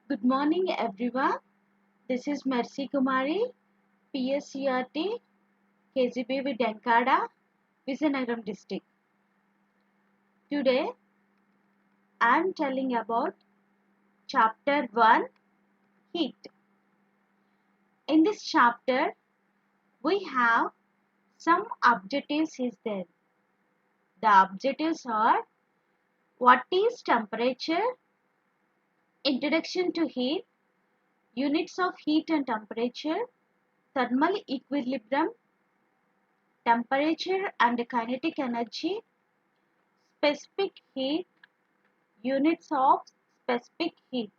Good morning, everyone. This is Mercy Kumari, PSCRT, KGPV Denkada, Vizianagaram district. Today, I am telling about Chapter 1, Heat. In this chapter, we have some objectives is there. The objectives are: what is temperature, introduction to heat, units of heat and temperature, thermal equilibrium, temperature and kinetic energy, specific heat, units of specific heat,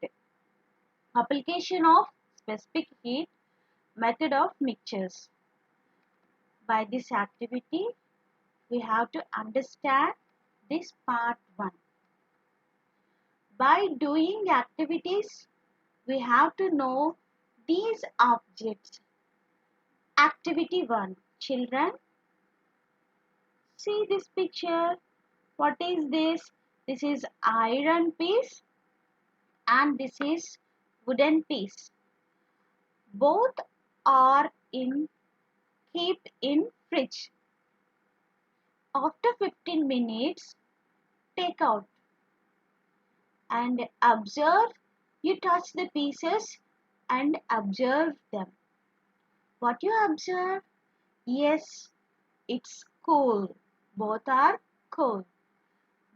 application of specific heat, method of mixtures. By this activity, we have to understand this part 1. By doing activities, we have to know these objects. Activity 1. Children, see this picture. What is this? This is iron piece and this is wooden piece. Both are kept in fridge. After 15 minutes, take out and observe. You touch the pieces and observe them. What you observe? Yes, it's cool. Both are cool.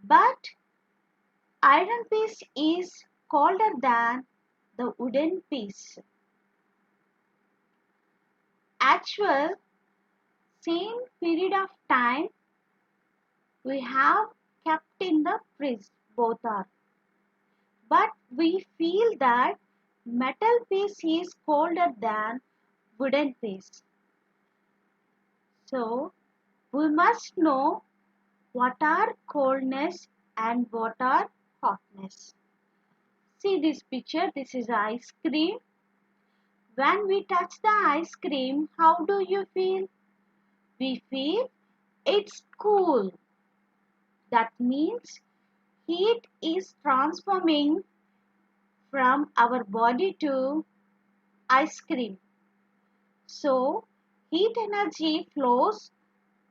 But iron piece is colder than the wooden piece. Actual same period of time we have kept in the fridge. Both are. But we feel that metal piece is colder than wooden piece. So we must know what are coldness and what are hotness. See this picture, this is ice cream. When we touch the ice cream, how do you feel? We feel it's cool. That means heat is transforming from our body to ice cream. So, heat energy flows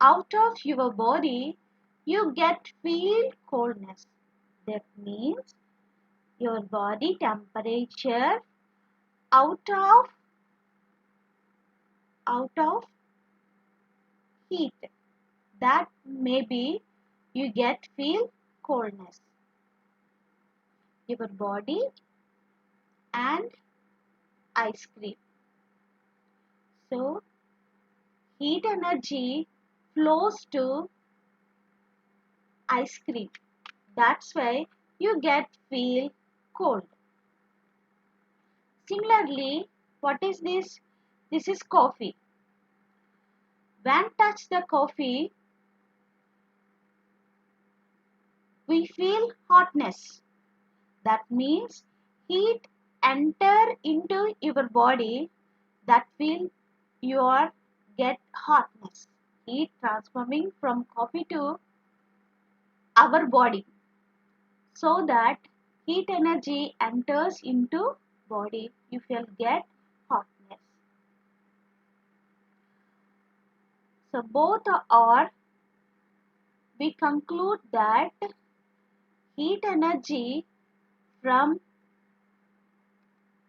out of your body, you feel coldness. That means your body temperature out of heat. That maybe you feel coldness. Your body and ice cream. So, heat energy flows to ice cream. That's why you feel cold. Similarly, what is this? This is coffee. When touch the coffee, we feel hotness. That means heat enter into your body. That will your get hotness. Heat transforming from coffee to our body, so that heat energy enters into body. You will get hotness. So both are, we conclude that heat energy from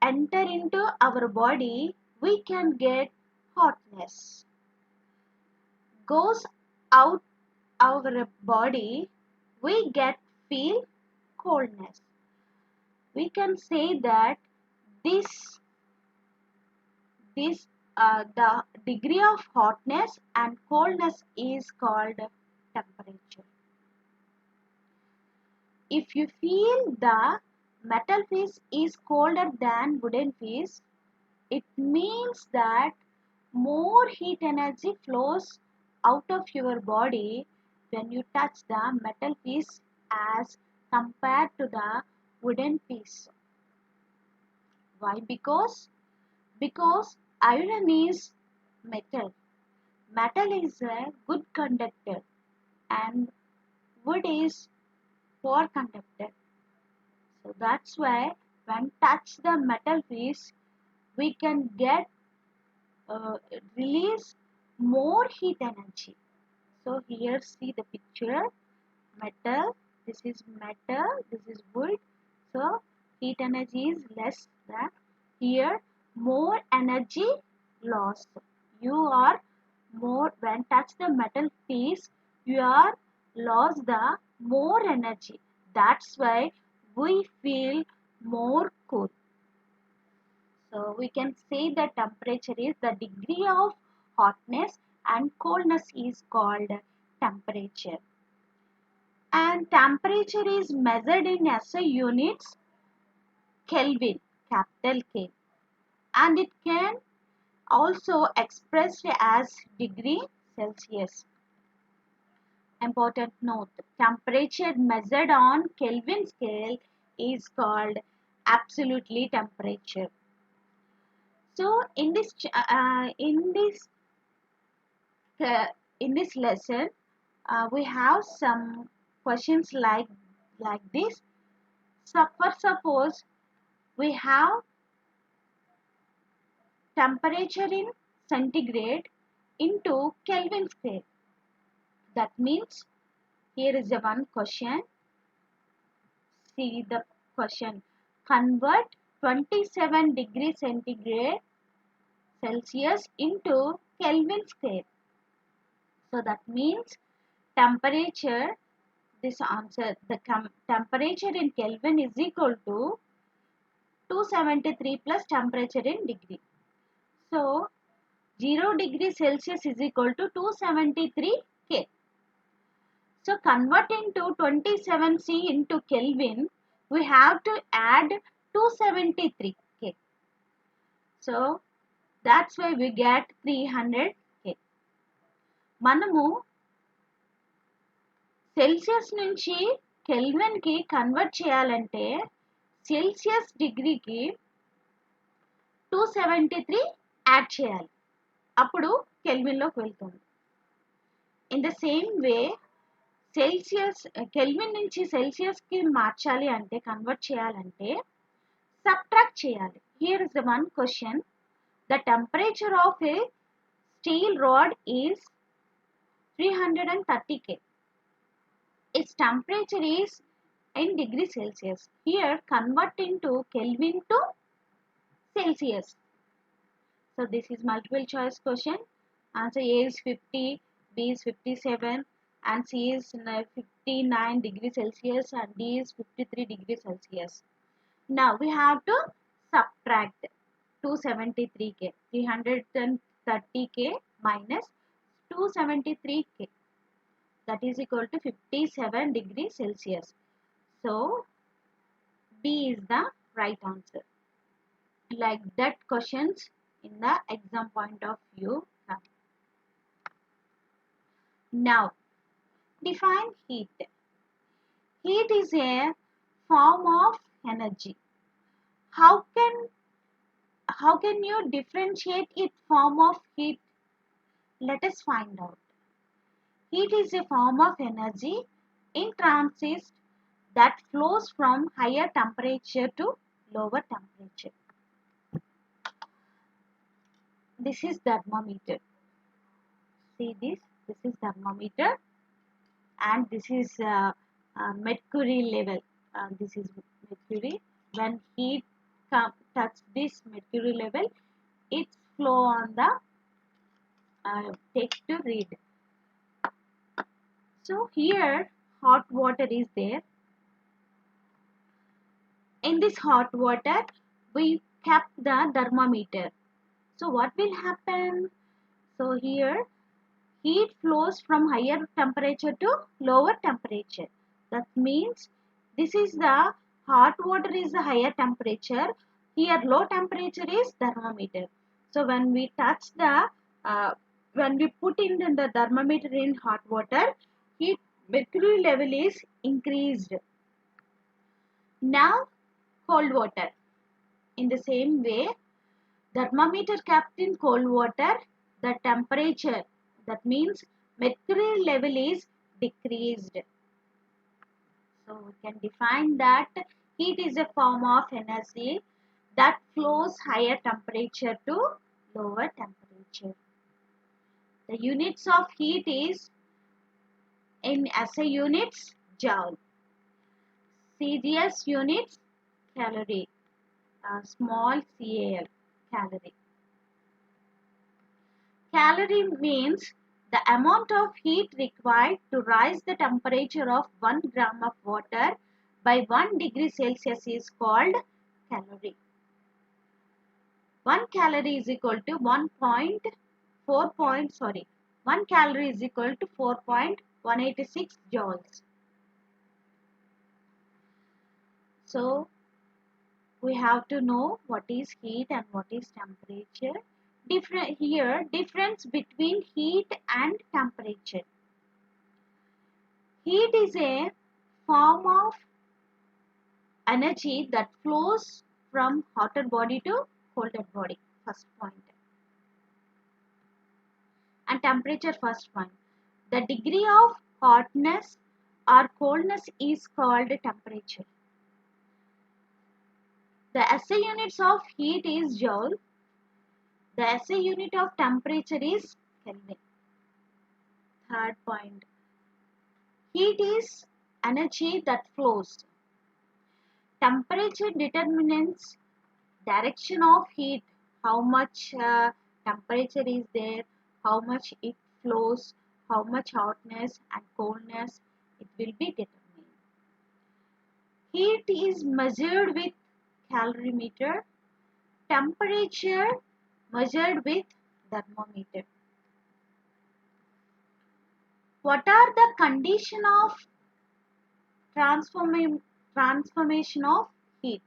enter into our body, we can get hotness. Goes out our body, we feel coldness. We can say that this the degree of hotness and coldness is called temperature. If you feel the metal piece is colder than wooden piece, it means that more heat energy flows out of your body when you touch the metal piece as compared to the wooden piece. Why? Because iron is metal. Metal is a good conductor and wood is poor conductor. So that's why when touch the metal piece, we can get release more heat energy. So here see the picture, metal, this is metal, this is wood. So heat energy is less than here, more energy loss. You are more when touch the metal piece, you are lost the more energy. That's why we feel more cool. So we can say the temperature is the degree of hotness and coldness is called temperature. And temperature is measured in SI units, Kelvin, capital K. And it can also expressed as degree Celsius. Important note, temperature measured on Kelvin scale is called absolutely temperature. So uh, in this lesson, we have some questions like this. So for suppose we have temperature in centigrade into Kelvin scale. That means here is the one question. See the question. Convert 27 degrees centigrade Celsius into Kelvin scale. So that means temperature, this answer, the temperature in Kelvin is equal to 273 plus temperature in degree. So 0 degree Celsius is equal to 273 K. So converting to 27C into Kelvin, we have to add 273 K. So that's why we get 300 K. మనము Celsius నుంచి కెల్విన్కి convert చేయాలంటే Celsius డిగ్రీకి 273 add చేయాలి, అప్పుడు కెల్విన్లోకి వెళ్తుంది. In the same way Celsius kelvin నుంచి సెల్సియస్కి మార్చాలి అంటే కన్వర్ట్ చేయాలంటే సబ్ట్రాక్ట్ చేయాలి. Here is the one question. The temperature of A steel rod is 330 K. Its temperature is in degree Celsius. Here convert into Kelvin to Celsius. So this is multiple choice question. Answer A is 50, B is 57 and C is 59 degree Celsius and D is 53 degree Celsius. Now we have to subtract 273 K. 330 K minus 273 K. That is equal to 57 degrees Celsius. So B is the right answer. Like that questions in the exam point of view. Now define heat. Heat is a form of energy. How can you differentiate its form of heat? Let us find out. Heat is a form of energy in transit that flows from higher temperature to lower temperature. This is thermometer. See this is thermometer and this is mercury level. This is mercury. When heat touch this mercury level, it flow on the text to read. So here hot water is there. In this hot water we kept the thermometer. So what will happen? So here heat flows from higher temperature to lower temperature. That means this is the hot water is the higher temperature. Here low temperature is thermometer. So when we touch the when we put in the thermometer in hot water, heat mercury level is increased. Now cold water. In the same way, thermometer kept in cold water, the temperature, that means mercury level is decreased. So we can define that Heat is a form of energy that flows higher temperature to lower temperature. The units of heat is in SI units, joule. Celsius units, calorie. Small cal, calorie. Calorie means the amount of heat required to rise the temperature of 1 gram of water by 1 degree Celsius is called calorie. 1 calorie is equal to 1 calorie is equal to 4.186 joules. So we have to know what is heat and what is temperature. Difference between heat and temperature. Heat is a form of energy that flows from hotter body to colder body. First point. And temperature, first point. The degree of hotness or coldness is called temperature. The SI units of heat is joule. The SI unit of temperature is Kelvin. Third point. Heat is energy that flows. Temperature determines direction of heat, how much temperature is there, how much it flows, how much hotness and coldness it will be determined. Heat is measured with calorimeter, temperature measured with thermometer. What are the condition of transformation of heat?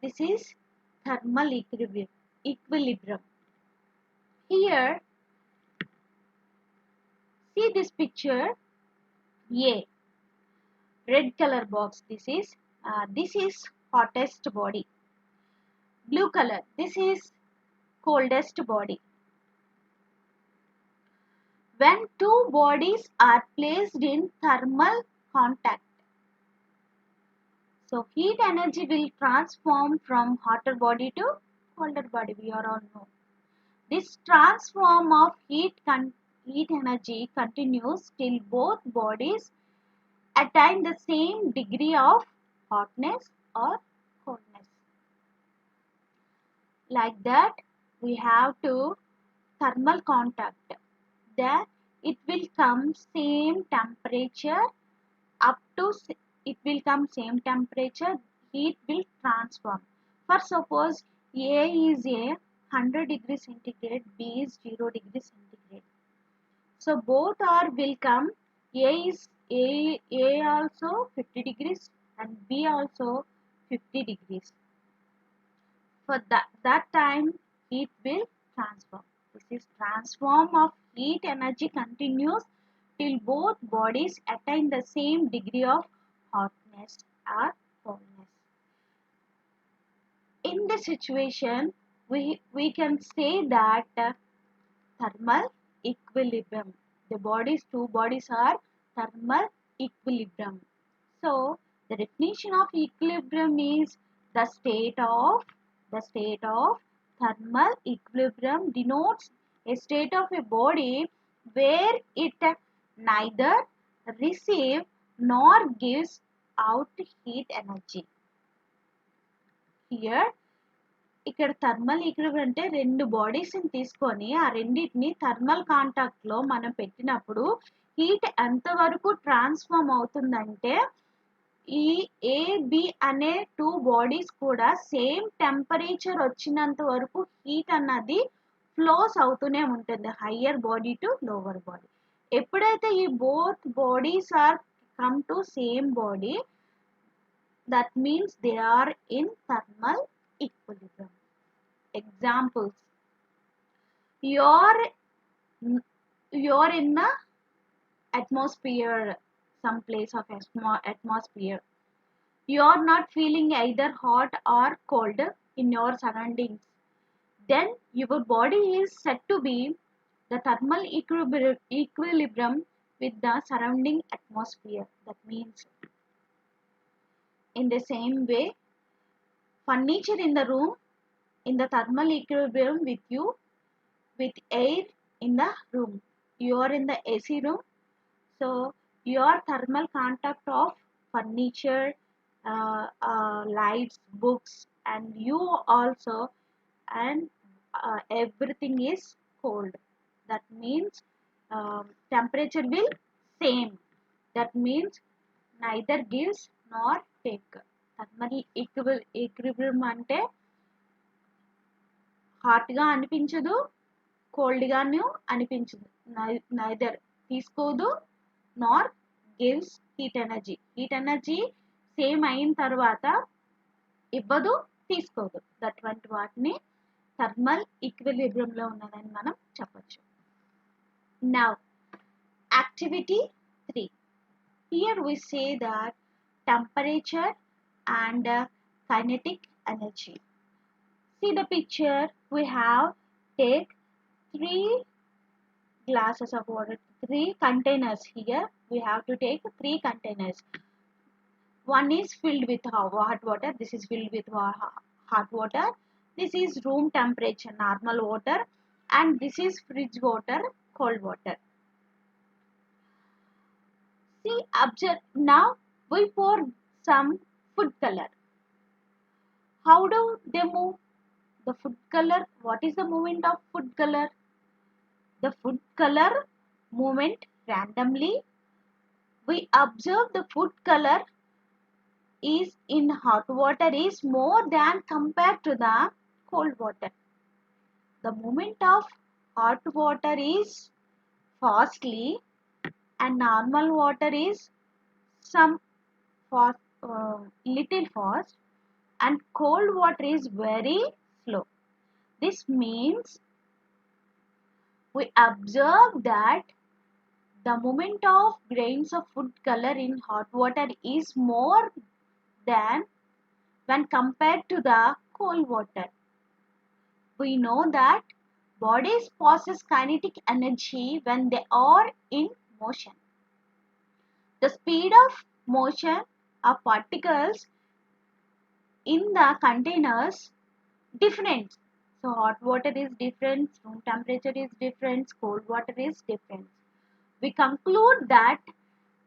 This is thermal equilibrium. Here, see this picture. A red color box. This is hottest body. Blue color. This is coldest body. When two bodies are placed in thermal contact, so heat energy will transform from hotter body to colder body. We are all know. This transform of heat energy continues till both bodies attain the same degree of hotness or coldness. Like that, we have to thermal contact. Then it will come same temperature up to it will come same temperature. Heat will transform. For suppose A is a 100 degree centigrade, B is 0 degree centigrade. So both are will come. A also 50 degrees and B also 50 degrees. For that time heat will transform. This is transform of heat energy continues till both bodies attain the same degree of hotness or coldness. In this situation, we can say that thermal equilibrium. Two bodies are thermal equilibrium. So the definition of equilibrium is the state of thermal equilibrium denotes a state of a body where it neither receives nor gives out heat energy. Here ఇక్కడ thermal equilibrium అంటే రెండు బాడీస్ని తీసుకొని ఆ రెండింటిని thermal కాంటాక్ట్లో మనం పెట్టినప్పుడు heat ఎంతవరకు ట్రాన్స్ఫార్మ్ అవుతుందంటే ఈ ఏబి అనే టూ బాడీస్ కూడా సేమ్ టెంపరేచర్ వచ్చినంత వరకు హీట్ అన్నది ఫ్లోస్ అవుతూనే ఉంటుంది higher body to lower body. ఎప్పుడైతే ఈ both bodies are come to same body, that means they are in thermal equilibrium. Examples: you're in the atmosphere, some place of atmosphere. You are not feeling either hot or cold in your surroundings. Then your body is said to be the thermal equilibrium with the surrounding atmosphere. That means In the same way, furniture in the room in the thermal equilibrium with you with air in the room. You are in the AC room, so your thermal contact of furniture, lights, books, and you also, and everything is cold. That means temperature will same. That means neither gives nor take. Thermal equilibrium అంటే హాట్గా అనిపించదు, కోల్డ్గాను అనిపించదు, neither తీసుకోదు నార్ gives heat energy same అయిన తర్వాత ఇవ్వదు, తీసుకోదు. అటువంటి వాటిని థర్మల్ ఈక్విలిబ్రియంలో ఉన్నదని మనం చెప్పచ్చు. Now activity 3. Here we say that temperature and kinetic energy. See the picture, we have take 3 glasses of water, 3 containers. Here we have to take 3 containers. One is filled with hot water, this is filled with hot water, this is room temperature normal water, and this is fridge water, cold water. See, observe. Now we pour some food color. How do they move? The food color, what is the movement of food color? The food color movement randomly. We observe the food color is in hot water is more than compared to the cold water. The movement of hot water is fastly and normal water is some fast, little fast, and cold water is very slow. This means we observe that the movement of grains of food color in hot water is more than when compared to the cold water. We know that bodies possess kinetic energy when they are in motion. The speed of motion of particles in the containers different. So hot water is different, room temperature is different, cold water is different. We conclude that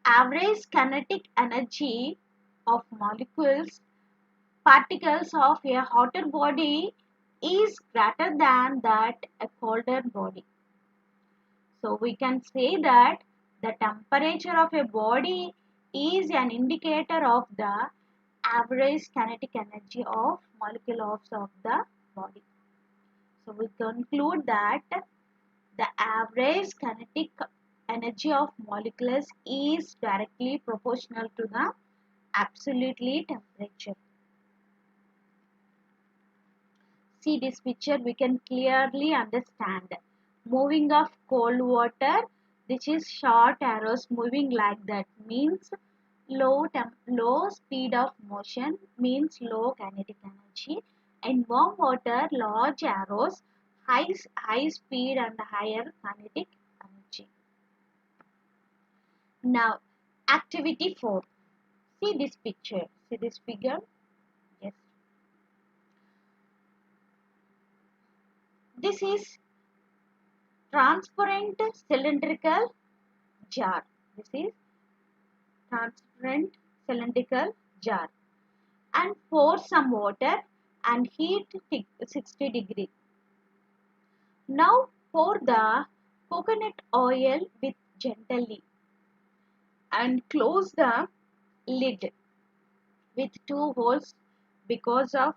average kinetic energy of molecules, particles of a hotter body is greater than that a colder body. So we can say that the temperature of a body is an indicator of the average kinetic energy of molecules of the body. So we conclude that the average kinetic energy of molecules is directly proportional to the absolutely temperature. See this picture, we can clearly understand. Moving of cold water, this is short arrows moving like that means low speed of motion means low kinetic energy, and warm water large arrows high speed and higher kinetic energy. Now activity 4. See this picture, see this figure. Yes, this is transparent cylindrical jar. This is transparent cylindrical jar, and pour some water and heat 60 degree. Now pour the coconut oil with gently and close the lid with 2 holes because of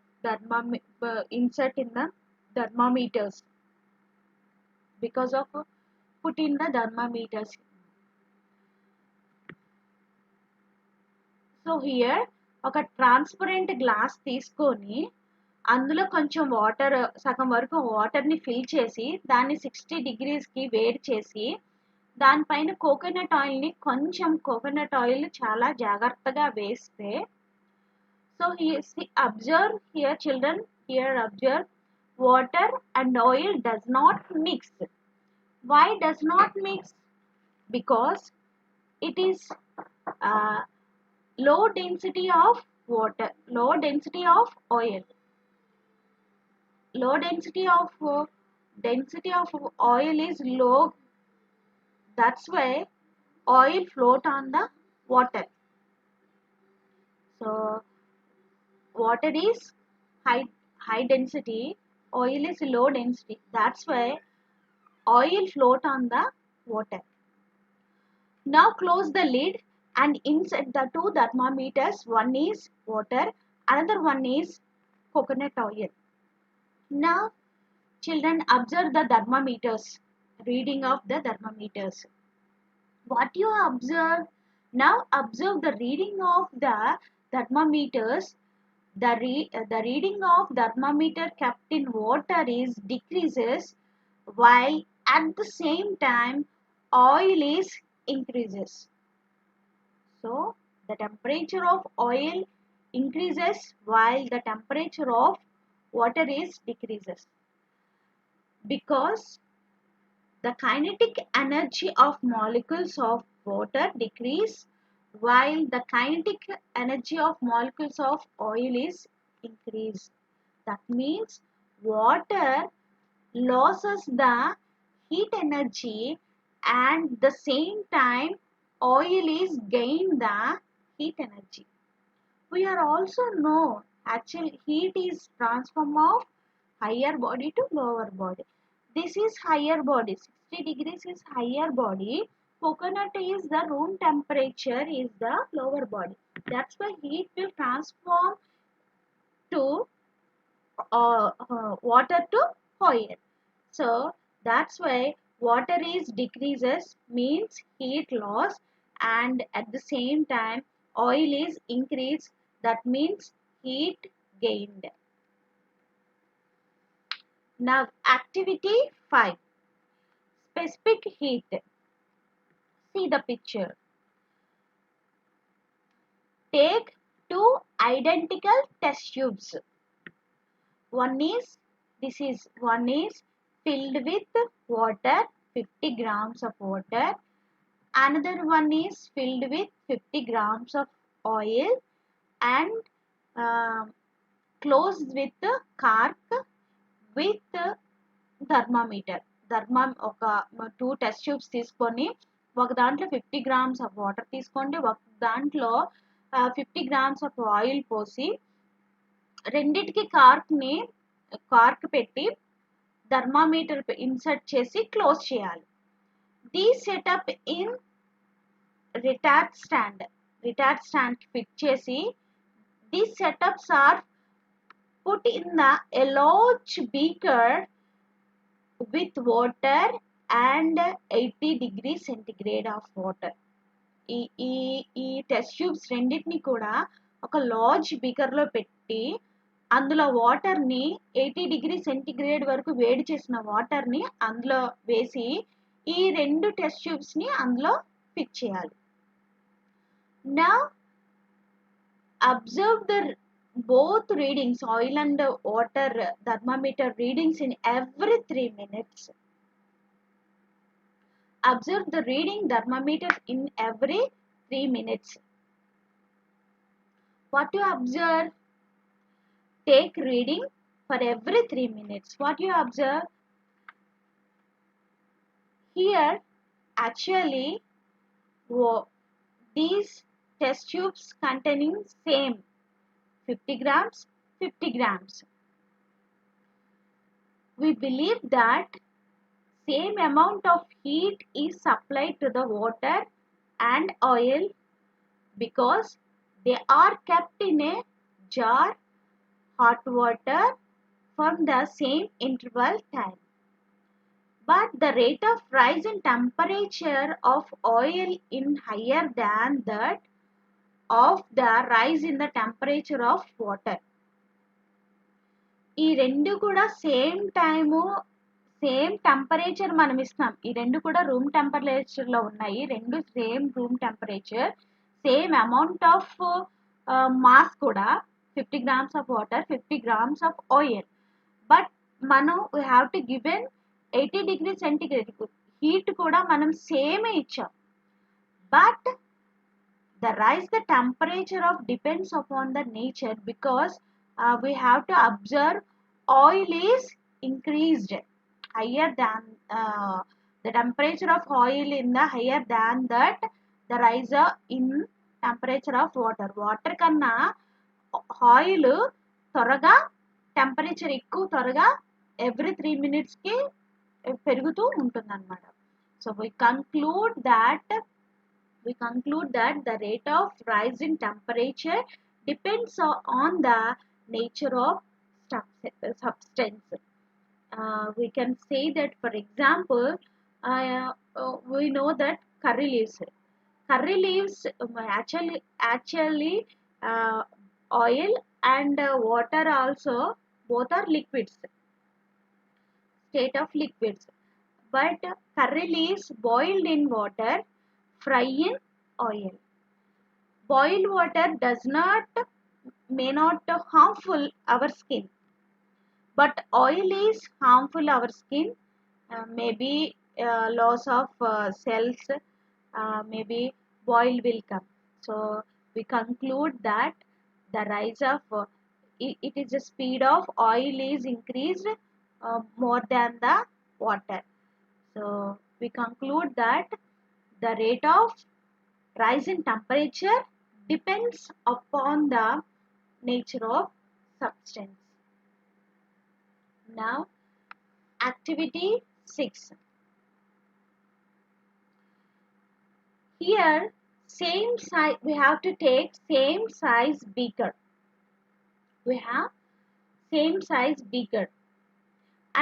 insert in the thermometers, because of put in the thermometers. So here ఒక transparent glass తీసుకొని అందులో కొంచెం water, సగం వరకు వాటర్ని fill చేసి దాన్ని 60 డిగ్రీస్కి వేడి చేసి దానిపైన కోకోనట్ ఆయిల్ని కొంచెం కోకోనట్ ఆయిల్ చాలా జాగ్రత్తగా వేస్తే, so observe here children, here observe water and oil does not mix. Why does not mix? Because it is low density of water. Low density of oil. Low density of oil is low. That's why oil float on the water. So water is high density, oil is low density. That's why oil float on the water. Now close the lid and insert the two thermometers. One is water, another one is coconut oil. Now children observe the thermometers, reading of the thermometers. What you observe? Now observe the reading of the thermometers. The reading of thermometer kept in water is decreases, while at the same time oil is increases. So the temperature of oil increases while the temperature of water is decreases, because the kinetic energy of molecules of water decrease while the kinetic energy of molecules of oil is increased. That means water loses the heat energy and the same time oil is gain the heat energy. We are also know actual heat is transform of higher body to lower body. This is higher body. 60 degrees is higher body. Coconut is the room temperature is the lower body. That's why heat will transform to water to oil. So that's why water is decreases means heat loss, and at the same time oil is increased, that means heat gained. Now activity 5, specific heat. See the picture. Take two identical test tubes. One is one is filled with water, 50 grams of water. Another one is filled with 50 grams of oil and closed with cork with thermometer. ఒక 2 test tubes తీసుకొని ఒక దాంట్లో 50 grams of water తీసుకోండి, ఒక దాంట్లో 50 grams of oil పోసి రెండిటికి cork పెట్టి థర్మామీటర్ ఇన్సర్ట్ చేసి క్లోజ్ చేయాలి. The setup in retard stand fit చేసి these setups are put in a large beaker with water and 80 degrees centigrade of water. ఈ టెస్ట్ ట్యూబ్స్ రెండింటిని కూడా ఒక లార్జ్ బీకర్లో పెట్టి అందులో వాటర్ని 80 డిగ్రీ సెంటిగ్రేడ్ వరకు వేడి చేసిన వాటర్ని అందులో వేసి ఈ రెండు టెస్ట్ ట్యూబ్స్ని అందులో ఫిట్ చేయాలి. నా observe the both readings, oil and water thermometer readings in every 3 minutes. Observe the reading thermometer in every 3 minutes. What you observe? Take reading for every 3 minutes. What you observe? Here actually these test tubes containing same 50 grams, 50 grams. We believe that same amount of heat is supplied to the water and oil because they are kept in a jar, hot water from the same interval time. But the rate of rise in temperature of oil is higher than that of the rise in the temperature of water. ఈ రెండు కూడా same time same temperature మనం ఇస్తాం. ఈ రెండు కూడా room టెంపరేచర్లో ఉన్నాయి. రెండు same room temperature, same amount of mass కూడా 50 grams of water, 50 grams of oil. But మనం we have to given 80 degree centigrade heat కూడా మనం సేమే ఇచ్చాం. But the rise the temperature of depends upon the nature, because we have to observe oil is increased higher than the temperature of oil in the higher than that the rise in temperature of water. Water కన్నా oil త్వరగా temperature ఎక్కువ త్వరగా every 3 minutes పెరుగుతూ ఉంటుందన్నమాట. So we conclude that the rate of rise in temperature depends on the nature of substance. We can say that, for example, we know that curry leaves actually oil and water also, both are liquids, state of liquids, but curry leaves boiled in water, fry in oil. Boiled water may not harmful our skin, but oil is harmful our skin. Maybe loss of cells, maybe boil will come. So we conclude that the rise of it is the speed of oil is increased more than the water. So we conclude that the rate of rise in temperature depends upon the nature of substance. Now, activity 6. Here, same size, we have to take same size beaker. We have same size beaker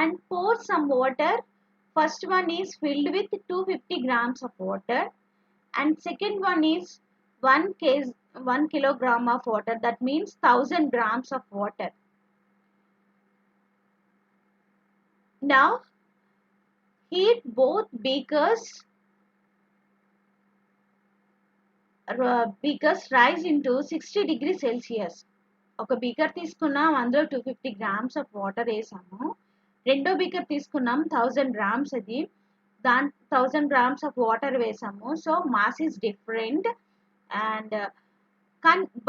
and pour some water. First one is filled with 250 grams of water, and second one is 1 kilogram of water. That means 1000 grams of water. Now, heat both beakers rise into 60 degrees Celsius. ఒక beaker తీసుకున్నాం, అందులో 250 grams of water వేసాము. రెండో beaker తీసుకున్నాం, 1000 grams, అది 1000 grams of water వేసాము. So mass is different and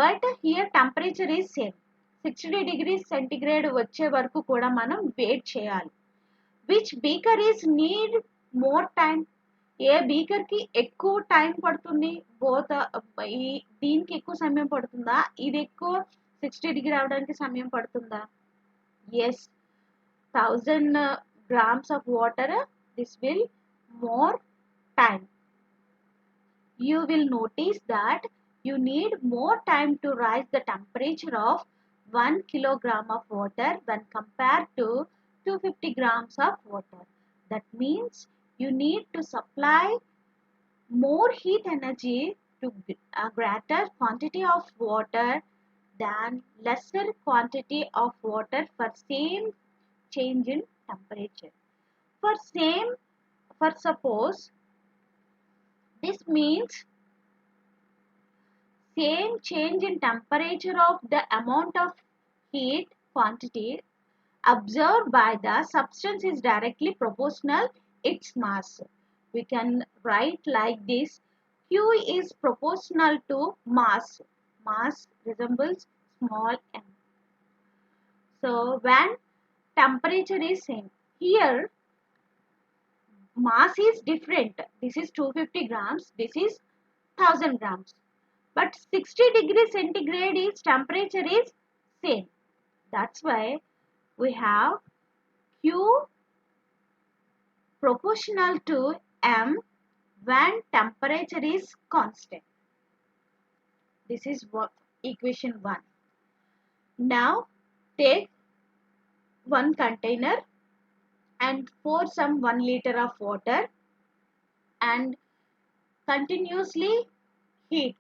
but here temperature is same. 60 degrees centigrade వచ్చే వరకు కూడా మనం వెయిట్ చేయాలి. Which beaker is need more time? ఏ బీకర్కి ఎక్కువ టైం పడుతుంది? దీనికి ఎక్కువ సమయం పడుతుందా, ఇది ఎక్కువ 60 degree రావడానికి సమయం పడుతుందా? Yes, 1000 grams of water, this will more time. You will notice that you need more time to rise the temperature of 1 kilogram of water when compared to 250 grams of water. That means you need to supply more heat energy to a greater quantity of water than lesser quantity of water for same change in temperature. For suppose, this means same change in temperature of the amount of heat quantity observed by the substance is directly proportional its mass. We can write like this: Q is proportional to mass. Mass resembles small m. So when temperature is same, here mass is different. This is 250 grams, this is 1000 grams. But 60 degrees centigrade is temperature is same. That's why we have Q proportional to m when temperature is constant. This is what equation 1. Now take one container and pour some 1 liter of water and continuously heat.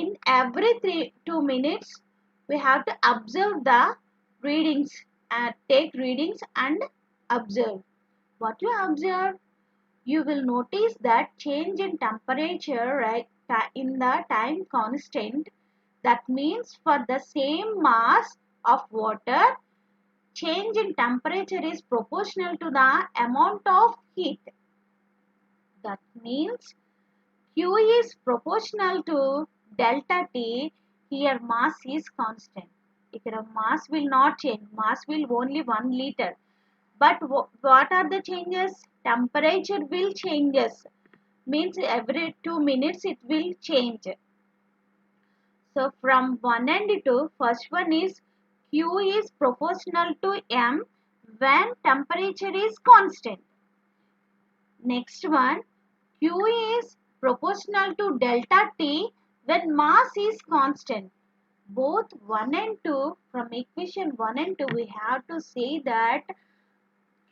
In every 2 minutes we have to observe the readings and take readings and observe. What you observe? You will notice that change in temperature in the time constant. That means for the same mass of water, change in temperature is proportional to the amount of heat. That means Q is proportional to delta T. Here mass is constant. Here mass will not change. Mass will only 1 liter. But what are the changes? Temperature will changes. Means every 2 minutes it will change. So from one and two, first one is Q is proportional to M when temperature is constant. Next one, Q is proportional to delta T when mass is constant. Both 1 and 2, from equation 1 and 2, we have to say that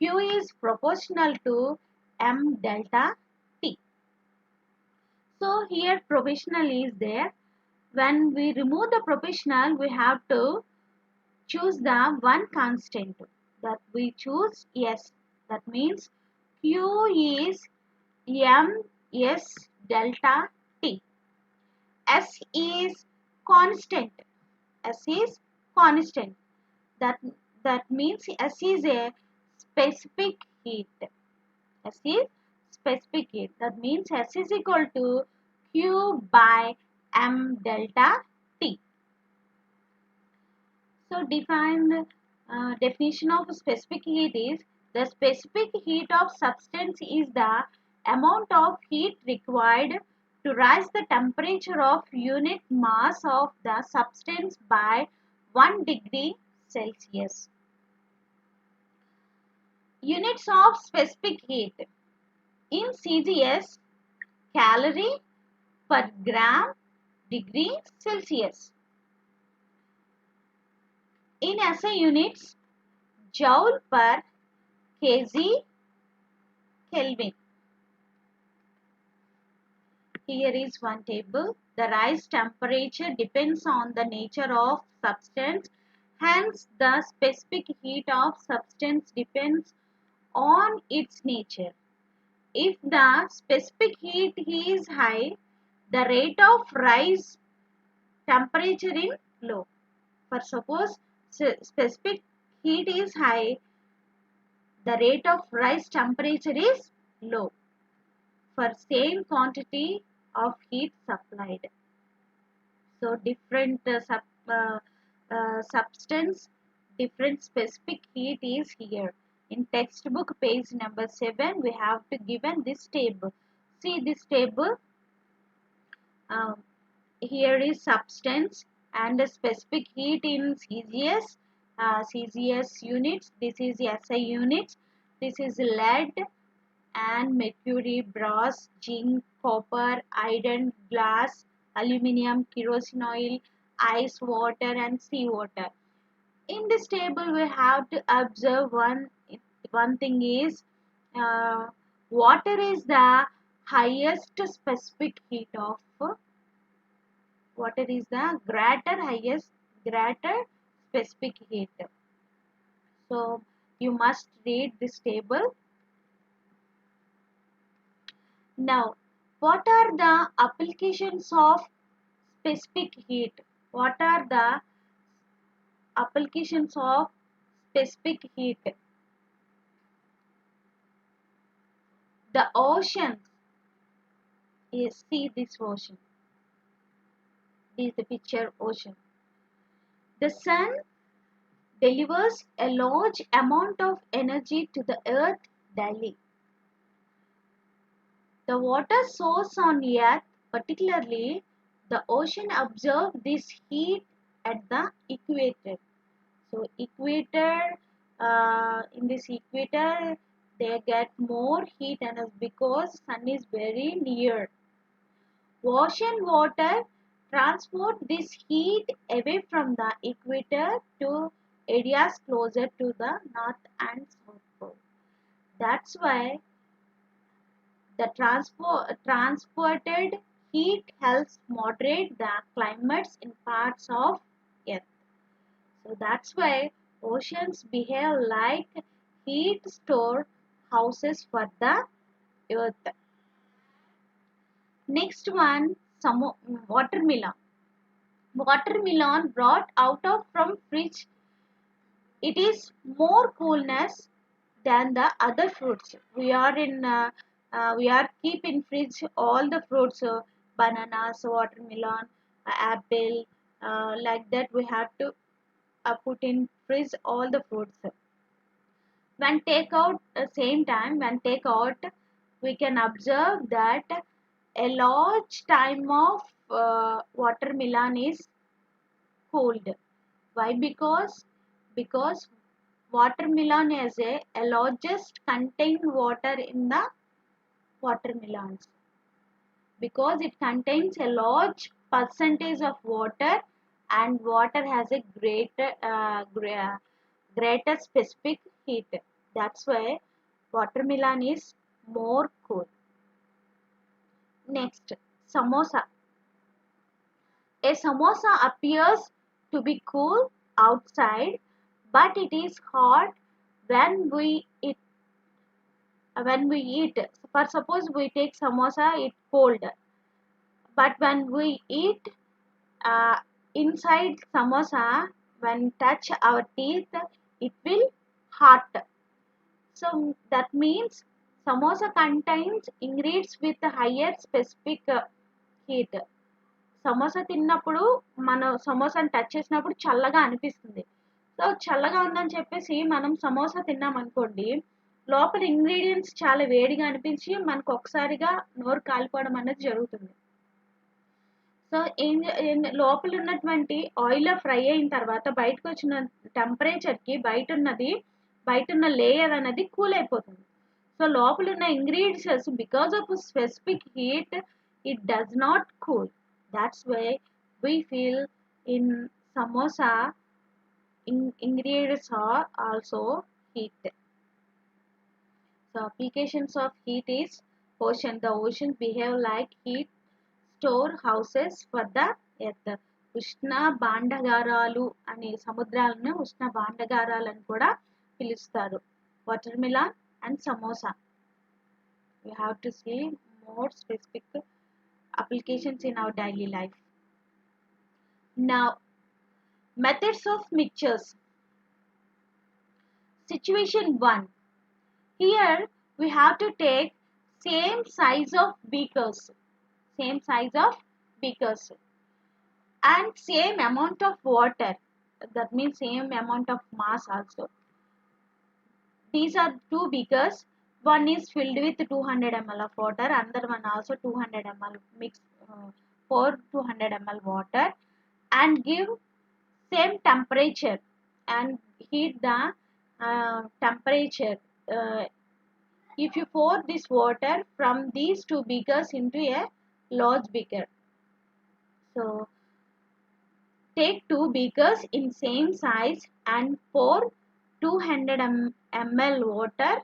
Q is proportional to M delta T. So here proportional is there. When we remove the proportional, we have to choose the one constant that we choose S. That means Q is M/S delta T. S is constant. S is constant. That, that means S is a specific heat. S is specific heat. That means S is equal to Q by M delta T. So definition of specific heat is the specific heat of substance is the amount of heat required to rise the temperature of unit mass of the substance by 1 degree Celsius. Units of specific heat in CGS, calorie per gram degree Celsius. In SI units, joule per kg Kelvin. Here is one table. The rise temperature depends on the nature of substance. Hence, the specific heat of substance depends on its nature. If the specific heat is high, the rate of rise temperature is low. For suppose specific heat is high, the rate of rise temperature is low for same quantity of heat supplied. So different substance, different specific heat is here. In textbook page number 7, we have to given this table. See this table. Here is substance and the specific heat in CGS, CGS units. This is SI units. This is lead and mercury, brass, zinc, copper, iron, glass, aluminium, kerosene oil, ice, water and sea water. In this table we have to observe one thing is water is the highest specific heat of water is the greater specific heat. So you must read this table. Now, what are the applications of specific heat? What are the applications of specific heat? The ocean. Yes, see this ocean. This is the picture ocean. The sun delivers a large amount of energy to the earth daily. The water source on earth, particularly the ocean, absorb this heat at the equator. So in this equator, they get more heat and because sun is very near. Ocean water transport this heat away from the equator to areas closer to the north and south pole. That's why the transported heat helps moderate the climates in parts of Earth. So that's why oceans behave like heat store houses for the Earth. Next one, some watermelon. Watermelon brought out of from fridge. It is more coolness than the other fruits. We are in we are keep in fridge all the fruits, bananas, watermelon, apple, like that we have to put in fridge all the fruits. When take out same time, when take out, we can observe that a large time of watermelon is cooled. Why? Because watermelon is a largest contain water in the watermelons, because it contains a large percentage of water, and water has a greater specific heat. That's why watermelon is more cool. Next, samosa. A samosa appears to be cool outside, but it is hot when we eat. For suppose we take samosa, it's cold, but when we eat uh, inside samosa, when touch our teeth, it will hot. So that means samosa contains ingredients with higher specific heat. Samosa తిన్నప్పుడు మనం సమోసాని touch చేసినప్పుడు చల్లగా అనిపిస్తుంది. So చల్లగా ఉందని చెప్పేసి మనం సమోసా తిన్నాం అనుకోండి, లోపల ఇంగ్రీడియంట్స్ చాలా వేడిగా అనిపించి మనకు ఒకసారిగా నోరు కాలిపోవడం అనేది జరుగుతుంది. సో లోపల ఉన్నటువంటి ఆయిల్లో ఫ్రై అయిన తర్వాత బయటకు వచ్చిన టెంపరేచర్కి బయట ఉన్న లేయర్ అనేది కూల్ అయిపోతుంది. సో లోపల ఉన్న ingredients because of specific heat it does not cool. That's why we feel in samosa ingredients are also heat. So applications of heat is ocean. The oceans behave like heat storehouses for the earth. ఉష్ణ భాండాగారాలు అనే సముద్రాలను ఉష్ణ భాండాగారాలను కూడా పిలుస్తారు. Watermelon and samosa. We have to see more specific applications in our daily life. Now, methods of mixtures. Situation 1. Here we have to take same size of beakers and same amount of water. That means same amount of mass also. These are two beakers. One is filled with 200 ml of water, another one also 200 ml mixed for 200 ml water, and give same temperature and heat the temperature. If you pour this water from these two beakers into a large beaker, so take two beakers in same size and pour 200 ml water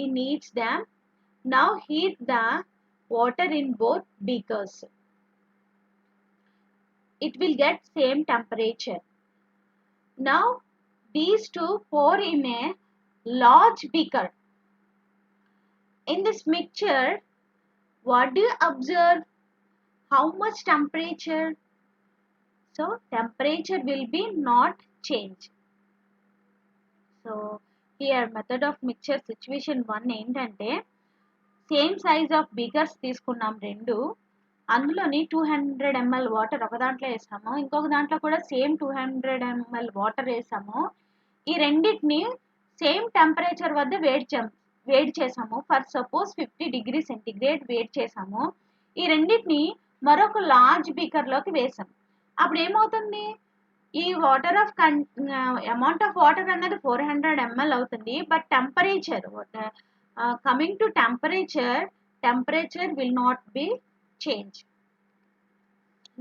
in each them. Now heat the water in both beakers. It will get same temperature. Now these two pour in a large beaker. In this mixture, what do you observe? How much temperature? So temperature will be not change. So here method of mixture situation 1 ఏంటంటే, same size of beakers తీసుకున్నాం రెండు, అందులోని 200 ml water ఒక దాంట్లో వేసాము, ఇంకొక దాంట్లో కూడా సేమ్ 200 ml వాటర్ వేసాము. ఈ రెండింటిని సేమ్ టెంపరేచర్ వద్ద వేడి చేసాము. ఫర్ సపోజ్ 50 డిగ్రీ సెంటిగ్రేడ్ వేడి చేసాము. ఈ రెండింటిని మరొక లార్జ్ బీకర్లోకి వేసాం. అప్పుడు ఏమవుతుంది? ఈ water of amount of water అన్నది 400 ml అవుతుంది. But temperature coming to temperature will not be changed.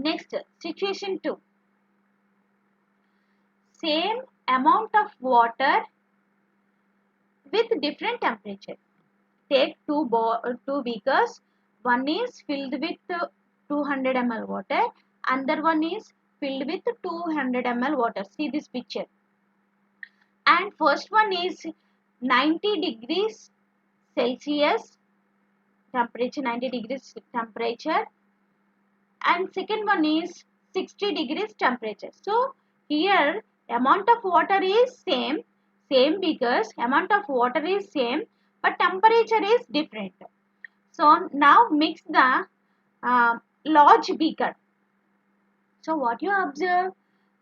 Next, situation 2. Same amount of water with different temperature. Take two beakers. One is filled with 200 ml water, another one is filled with 200 ml water. See this picture. And first one is 90 degrees Celsius temperature, 90 degrees temperature, and second one is 60 degrees temperature. So here amount of water is same beakers, amount of water is same, but temperature is different. So now mix the large beaker. So what you observe?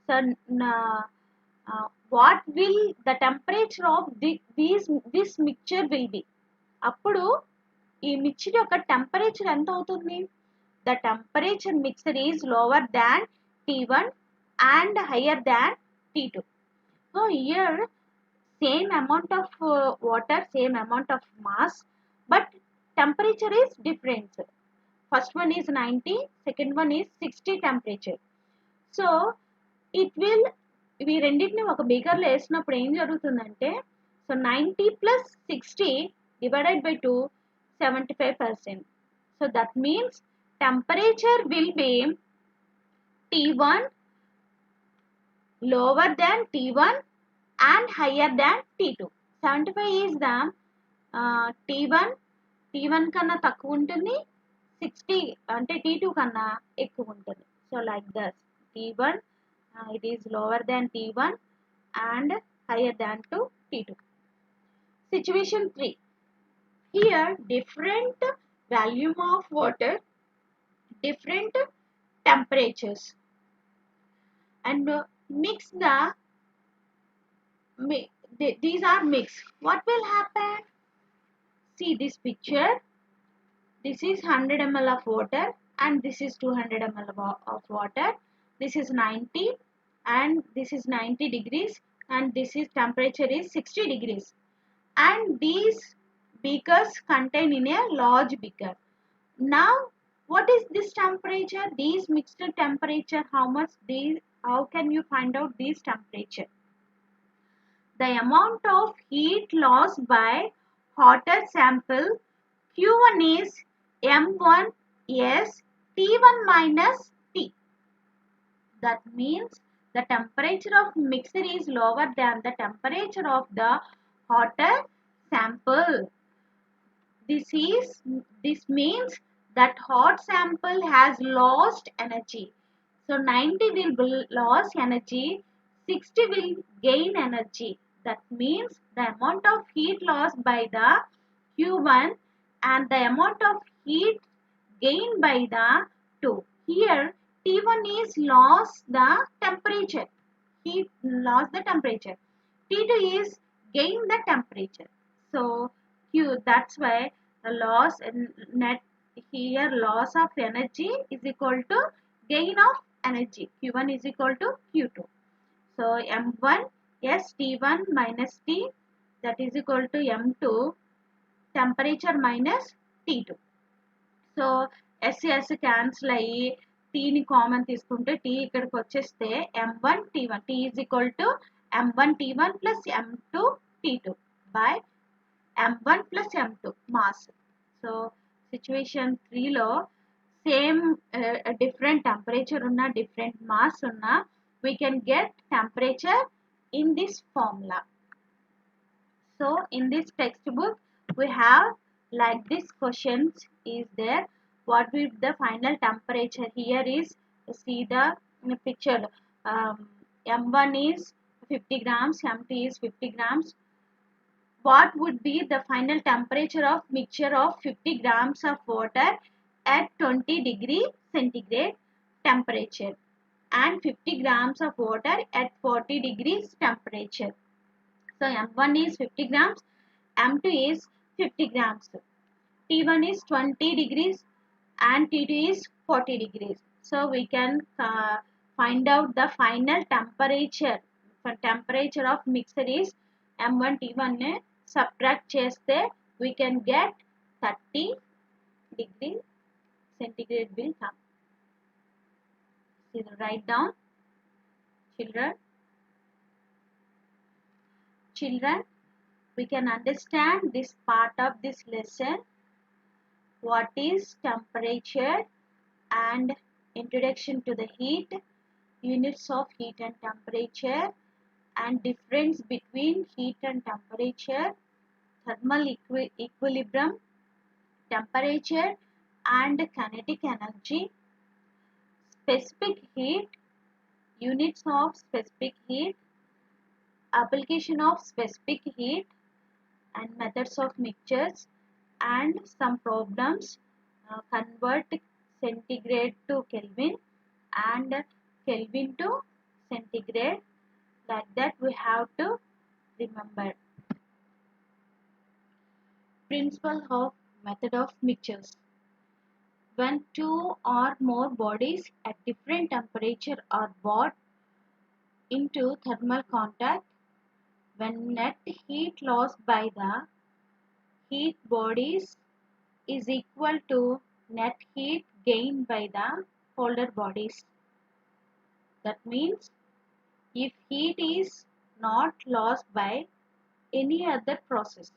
So what will the temperature of this mixture will be? అప్పుడు ఈ mixture యొక్క temperature ఎంత అవుతుంది? The temperature mixture is lower than T1 and higher than T2. So here same amount of water, same amount of mass, but temperature is different. First one is 90, second one is 60 temperature. So it will ఇవి రెండింటిని ఒక బీకర్లో వేసినప్పుడు ఏం జరుగుతుందంటే, so 90 plus 60 divided by 2 75%. So that means temperature will be T1 lower than T1 and higher than T2. 75 is the T1 కన్నా తక్కువ ఉంటుంది, 60 అంటే T2 కన్నా ఎక్కువ ఉంటుంది. So like that T1 it is lower than T1 and higher than to T2. Situation 3. Here different volume of water, different temperatures, and mix these are mixed. What will happen? See this picture. This is 100 ml of water and this is 200 ml of water. This is 90 and this is 90 degrees and this is temperature is 60 degrees. And these beakers contain in a large beaker. Now what is this temperature? These mixed temperature, how much how can you find out this temperature? The amount of heat lost by hotter sample Q1 is M1 S T1 minus T. That means the temperature of mixer is lower than the temperature of the hotter sample. This means that hot sample has lost energy. So 90 will lose energy, 60 will gain energy. That means the amount of heat lost by the Q1 and the amount of heat gained by the 2. Here T1 is lost the temperature. Heat lost the temperature. T2 is gain the temperature. So that's why the loss net here loss of energy is equal to gain of energy. Q1 is equal to Q2. So M1 S T1 minus T, that is equal to M2 temperature minus T2. So S cancel అయ్యి టీని common తీసుకుంటే tea ఇక్కడికి వచ్చేస్తే M1 T1 T is equal to M1 T1 plus M2 T2 by M1 plus M2 mass. So situation 3లో same different temperature ఉన్న different mass ఉన్న we can get temperature in this formula. So in this textbook we have like this questions is there. What will the final temperature? Here is see the picture. M1 is 50 grams, M2 is 50 grams. What would be the final temperature of mixture of 50 grams of water at 20 degree centigrade temperature and 50 grams of water at 40 degrees temperature? So M1 is 50 grams, M2 is 50 grams. T1 is 20 degrees and T2 is 40 degrees. So we can find out the final temperature. For temperature of mixer is M1 T1 subtract cheste we can get 30 degree centigrade will come. So write down children, we can understand this part of this lesson. What is temperature and introduction to the heat, units of heat and temperature, and difference between heat and temperature, thermal equilibrium, temperature and kinetic energy, specific heat, units of specific heat, application of specific heat, and methods of mixtures and some problems. Convert centigrade to Kelvin and Kelvin to centigrade. Like that we have to remember. Principle of method of mixtures. When two or more bodies at different temperature are brought into thermal contact, when net heat lost by the heat bodies is equal to net heat gained by the colder bodies. That means if heat is not lost by any other process,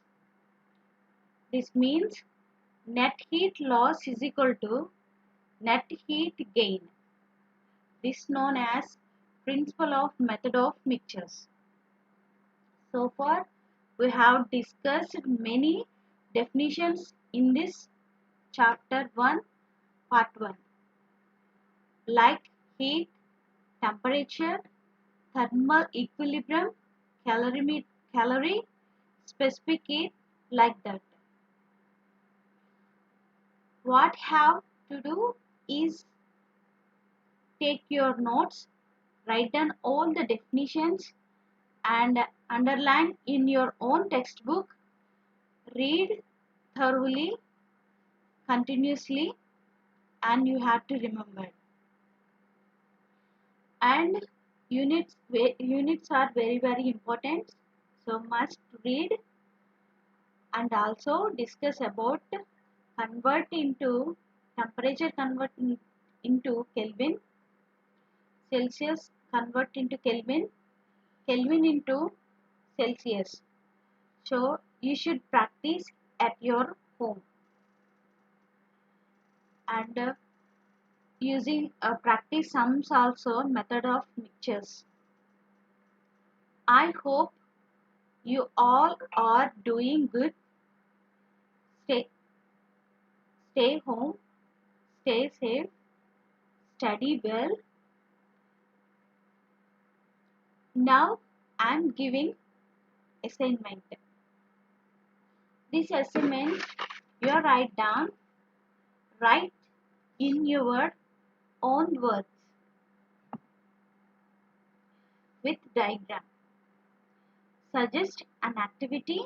this means net heat loss is equal to net heat gain. This is known as principle of method of mixtures. So far we have discussed many definitions in this chapter 1 part 1, like heat, temperature, thermal equilibrium, calorie, specific heat, like that. What have to do is take your notes, write down all the definitions and underline in your own textbook, read thoroughly, continuously, and you have to remember. And units are very important, so must read and also discuss about convert into temperature, convert into Kelvin, Celsius convert into Kelvin, Kelvin into Celsius. So you should practice at your home and using practice sums also method of mixtures. I hope you all are doing good. Stay, stay home, stay safe, study well. Now I am giving assignment. This assignment you write down, write in your own words with diagram. Suggest an activity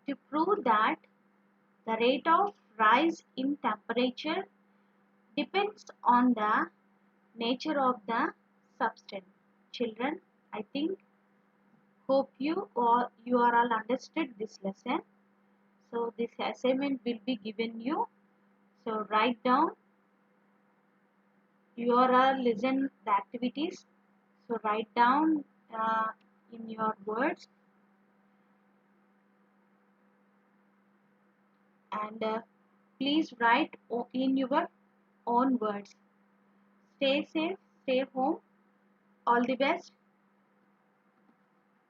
to prove that the rate of rise in temperature depends on the nature of the substance. Children, I think hope you are all understood this lesson. So this assignment will be given you. So write down. You are all listen the activities. So write down in your words and please write in your own words. Stay safe, stay home. All the best.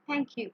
Thank you.